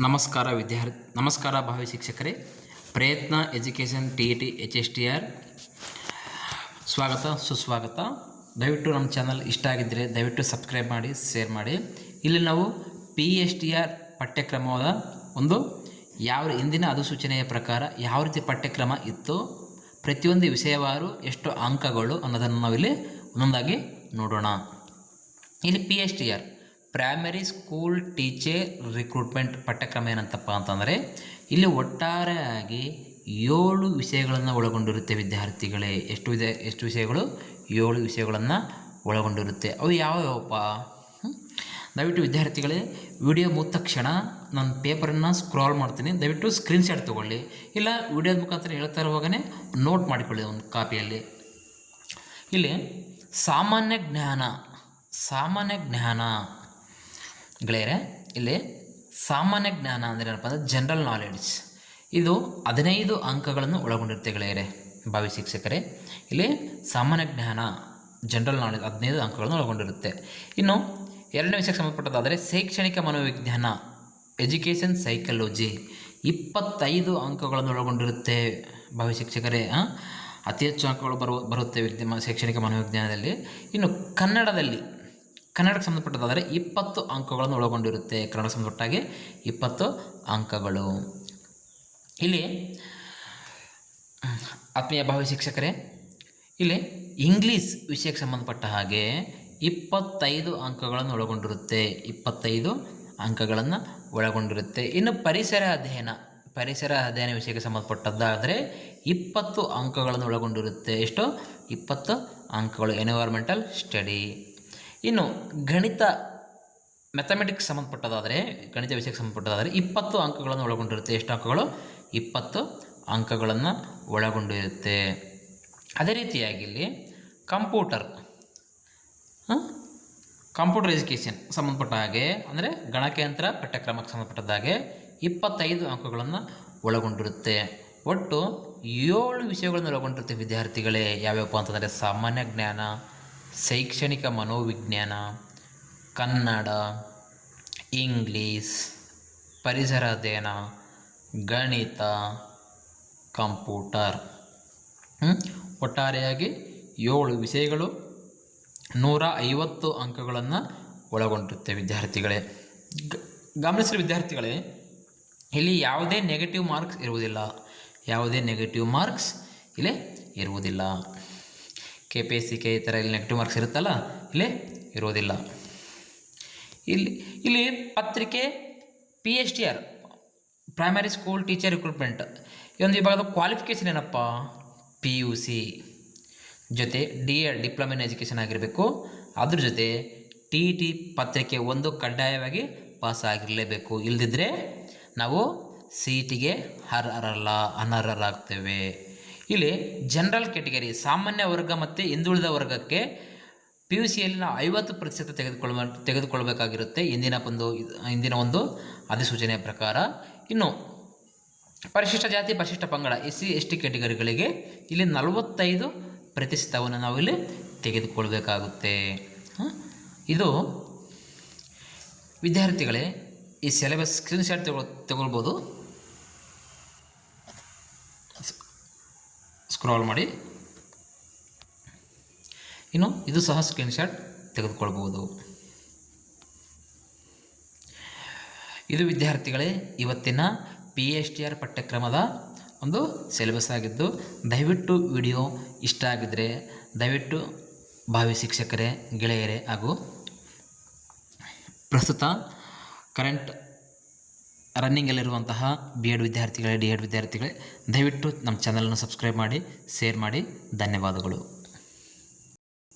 ನಮಸ್ಕಾರ ಭಾವಿ ಶಿಕ್ಷಕರೇ. ಪ್ರಯತ್ನ ಎಜುಕೇಷನ್ TET HSTR ಸ್ವಾಗತ ಸುಸ್ವಾಗತ. ದಯವಿಟ್ಟು ನಮ್ಮ ಚಾನಲ್ ಇಷ್ಟ ಆಗಿದ್ದರೆ ದಯವಿಟ್ಟು ಸಬ್ಸ್ಕ್ರೈಬ್ ಮಾಡಿ, ಶೇರ್ ಮಾಡಿ. ಇಲ್ಲಿ ನಾವು PSTR ಪಠ್ಯಕ್ರಮದ ಇಂದಿನ ಅಧಿಸೂಚನೆಯ ಪ್ರಕಾರ ಯಾವ ರೀತಿ ಪಠ್ಯಕ್ರಮ ಇತ್ತು, ಪ್ರತಿಯೊಂದು ವಿಷಯವಾರು ಎಷ್ಟು ಅಂಕಗಳು ಅನ್ನೋದನ್ನು ನಾವಿಲ್ಲಿ ಒಂದೊಂದಾಗಿ ನೋಡೋಣ. ಇಲ್ಲಿ PSTR primary school teacher recruitment ಪಠ್ಯಕ್ರಮ ಏನಂತಪ್ಪ ಅಂತಂದರೆ, ಇಲ್ಲಿ ಒಟ್ಟಾರೆಯಾಗಿ 7 ವಿಷಯಗಳನ್ನು ಒಳಗೊಂಡಿರುತ್ತೆ ವಿದ್ಯಾರ್ಥಿಗಳೇ. ಎಷ್ಟು ವಿಷಯಗಳು? 7 ವಿಷಯಗಳನ್ನು ಒಳಗೊಂಡಿರುತ್ತೆ. ಅವು ಯಾವ್ಯಾವಪ್ಪ? ದಯವಿಟ್ಟು ವಿದ್ಯಾರ್ಥಿಗಳೇ, ವಿಡಿಯೋ ಮುಗಿದ ತಕ್ಷಣ ನಾನು ಪೇಪರನ್ನು ಸ್ಕ್ರಾಲ್ ಮಾಡ್ತೀನಿ, ದಯವಿಟ್ಟು ಸ್ಕ್ರೀನ್ಶಾಟ್ ತೊಗೊಳ್ಳಿ. ಇಲ್ಲ ವಿಡಿಯೋದ ಮುಖಾಂತರ ಹೇಳ್ತಾ ಇರುವಾಗಲೇ ನೋಟ್ ಮಾಡಿಕೊಳ್ಳಿ ಒಂದು ಕಾಪಿಯಲ್ಲಿ. ಇಲ್ಲಿ ಸಾಮಾನ್ಯ ಜ್ಞಾನ ಗೆಳೆಯರೆ, ಇಲ್ಲಿ ಸಾಮಾನ್ಯ ಜ್ಞಾನ ಅಂದರೆ ಏನಪ್ಪ ಅಂದರೆ ಜನರಲ್ ನಾಲೆಡ್ಜ್. ಇದು 15 ಅಂಕಗಳನ್ನು ಒಳಗೊಂಡಿರುತ್ತೆ ಗೆಳೆಯರೆ, ಭಾವಿ ಶಿಕ್ಷಕರೇ. ಇಲ್ಲಿ ಸಾಮಾನ್ಯ ಜ್ಞಾನ ಜನರಲ್ ನಾಲೆಡ್ಜ್ 15 ಅಂಕಗಳನ್ನು ಒಳಗೊಂಡಿರುತ್ತೆ. ಇನ್ನು ಎರಡನೇ ವಿಷಯಕ್ಕೆ ಸಂಬಂಧಪಟ್ಟದಾದರೆ ಶೈಕ್ಷಣಿಕ ಮನೋವಿಜ್ಞಾನ ಎಜುಕೇಷನ್ ಸೈಕಾಲಜಿ 25 ಅಂಕಗಳನ್ನು ಒಳಗೊಂಡಿರುತ್ತೆ ಭಾವಿ ಶಿಕ್ಷಕರೇ. ಅತಿ ಹೆಚ್ಚು ಅಂಕಗಳು ಬರುತ್ತೆ ಶೈಕ್ಷಣಿಕ ಮನೋವಿಜ್ಞಾನದಲ್ಲಿ. ಇನ್ನು ಕನ್ನಡಕ್ಕೆ ಸಂಬಂಧಪಟ್ಟದಾದರೆ 20 ಅಂಕಗಳನ್ನು ಒಳಗೊಂಡಿರುತ್ತೆ. ಕನ್ನಡ ಸಂಬಂಧಪಟ್ಟಾಗೆ 20 ಅಂಕಗಳು. ಇಲ್ಲಿ ಆತ್ಮೀಯ ಭಾವಿ ಶಿಕ್ಷಕರೇ, ಇಲ್ಲಿ ಇಂಗ್ಲೀಷ್ ವಿಷಯಕ್ಕೆ ಸಂಬಂಧಪಟ್ಟ ಹಾಗೆ 25 ಅಂಕಗಳನ್ನು ಒಳಗೊಂಡಿರುತ್ತೆ. 25 ಅಂಕಗಳನ್ನು ಒಳಗೊಂಡಿರುತ್ತೆ. ಇನ್ನು ಪರಿಸರ ಅಧ್ಯಯನ ವಿಷಯಕ್ಕೆ ಸಂಬಂಧಪಟ್ಟದ್ದಾದರೆ 20 ಅಂಕಗಳನ್ನು ಒಳಗೊಂಡಿರುತ್ತೆ. ಎಷ್ಟು? 20 ಅಂಕಗಳು. Environmental study. ಇನ್ನು ಮ್ಯಾಥಮೆಟಿಕ್ಸ್ ಸಂಬಂಧಪಟ್ಟದಾದರೆ, ಗಣಿತ ವಿಷಯಕ್ಕೆ ಸಂಬಂಧಪಟ್ಟದಾದರೆ 20 ಅಂಕಗಳನ್ನು ಒಳಗೊಂಡಿರುತ್ತೆ. ಎಷ್ಟು ಅಂಕಗಳು? 20 ಅಂಕಗಳನ್ನು ಒಳಗೊಂಡಿರುತ್ತೆ. ಅದೇ ರೀತಿಯಾಗಿ ಇಲ್ಲಿ ಕಂಪ್ಯೂಟರ್ ಎಜುಕೇಷನ್ ಸಂಬಂಧಪಟ್ಟ ಹಾಗೆ, ಅಂದರೆ ಗಣಕಯಂತ್ರ ಪಠ್ಯಕ್ರಮಕ್ಕೆ ಸಂಬಂಧಪಟ್ಟದ ಹಾಗೆ 25 ಅಂಕಗಳನ್ನು ಒಳಗೊಂಡಿರುತ್ತೆ. ಒಟ್ಟು 7 ವಿಷಯಗಳನ್ನು ಒಳಗೊಂಡಿರುತ್ತೆ ವಿದ್ಯಾರ್ಥಿಗಳೇ. ಯಾವ್ಯಾವಪ್ಪ ಅಂತಂದರೆ ಸಾಮಾನ್ಯ ಜ್ಞಾನ, ಶೈಕ್ಷಣಿಕ ಮನೋವಿಜ್ಞಾನ, ಕನ್ನಡ, ಇಂಗ್ಲೀಷ್, ಪರಿಸರ ಅಧ್ಯಯನ, ಗಣಿತ, ಕಂಪ್ಯೂಟರ್. ಒಟ್ಟಾರೆಯಾಗಿ 7 ವಿಷಯಗಳು 150 ಅಂಕಗಳನ್ನು ಒಳಗೊಂಡಿರುತ್ತೆ ವಿದ್ಯಾರ್ಥಿಗಳೇ. ಗಮನಿಸಿದ ವಿದ್ಯಾರ್ಥಿಗಳೇ, ಇಲ್ಲಿ ಯಾವುದೇ ನೆಗೆಟಿವ್ ಮಾರ್ಕ್ಸ್ ಇಲ್ಲಿ ಇರುವುದಿಲ್ಲ. KPSC ಈ ಥರ ಇಲ್ಲಿ ನೆಗೆಟಿವ್ ಮಾರ್ಕ್ಸ್ ಇರುತ್ತಲ್ಲ, ಇಲ್ಲಿ ಇರೋದಿಲ್ಲ. ಇಲ್ಲಿ ಪತ್ರಿಕೆ PSTR primary school teacher recruitment ಈ ಒಂದು ವಿಭಾಗದ ಕ್ವಾಲಿಫಿಕೇಷನ್ ಏನಪ್ಪ? PUC ಜೊತೆ DED ಡಿಪ್ಲೊಮಾ ಇನ್ ಎಜುಕೇಷನ್ ಆಗಿರಬೇಕು. ಅದ್ರ ಜೊತೆ TET ಪತ್ರಿಕೆ 1 ಕಡ್ಡಾಯವಾಗಿ ಪಾಸ್ ಆಗಿರಲೇಬೇಕು. ಇಲ್ಲದಿದ್ದರೆ ನಾವು CETಗೆ ಅನರ್ಹರಾಗ್ತೇವೆ. ಇಲ್ಲಿ ಜನರಲ್ ಕ್ಯಾಟಗರಿ ಸಾಮಾನ್ಯ ವರ್ಗ ಮತ್ತು ಹಿಂದುಳಿದ ವರ್ಗಕ್ಕೆ PUCಯಲ್ಲಿ ನಾವು 50% ತೆಗೆದುಕೊಳ್ಬೇಕಾಗಿರುತ್ತೆ ಇಂದಿನ ಒಂದು ಅಧಿಸೂಚನೆಯ ಪ್ರಕಾರ. ಇನ್ನು ಪರಿಶಿಷ್ಟ ಜಾತಿ ಪರಿಶಿಷ್ಟ ಪಂಗಡ SC ST ಕ್ಯಾಟಗರಿಗಳಿಗೆ ಇಲ್ಲಿ 45% ನಾವು ಇಲ್ಲಿ ತೆಗೆದುಕೊಳ್ಬೇಕಾಗುತ್ತೆ. ಇದು ವಿದ್ಯಾರ್ಥಿಗಳೇ, ಈ ಸಿಲೆಬಸ್ ಸ್ಕ್ರೀನ್ಶಾಟ್ ತಗೊಳ್ಬೋದು, ಸ್ಕ್ರಾಲ್ ಮಾಡಿ. ಇನ್ನು ಇದು ಸಹ ಸ್ಕ್ರೀನ್ಶಾಟ್ ತೆಗೆದುಕೊಳ್ಬೋದು. ಇದು ವಿದ್ಯಾರ್ಥಿಗಳೇ ಇವತ್ತಿನ PSTR ಪಠ್ಯಕ್ರಮದ ಒಂದು ಸಿಲೆಬಸ್ ಆಗಿದ್ದು, ದಯವಿಟ್ಟು ವಿಡಿಯೋ ಇಷ್ಟ ಆಗಿದ್ದರೆ ದಯವಿಟ್ಟು ಭಾವಿ ಶಿಕ್ಷಕರೇ, ಗೆಳೆಯರೇ ಹಾಗೂ ಪ್ರಸ್ತುತ ಕರೆಂಟ್ ರನ್ನಿಂಗಲ್ಲಿರುವಂತಹ B.Ed ವಿದ್ಯಾರ್ಥಿಗಳೇ, D.Ed ವಿದ್ಯಾರ್ಥಿಗಳೇ, ದಯವಿಟ್ಟು ನಮ್ಮ ಚಾನಲನ್ನು ಸಬ್ಸ್ಕ್ರೈಬ್ ಮಾಡಿ, ಶೇರ್ ಮಾಡಿ. ಧನ್ಯವಾದಗಳು.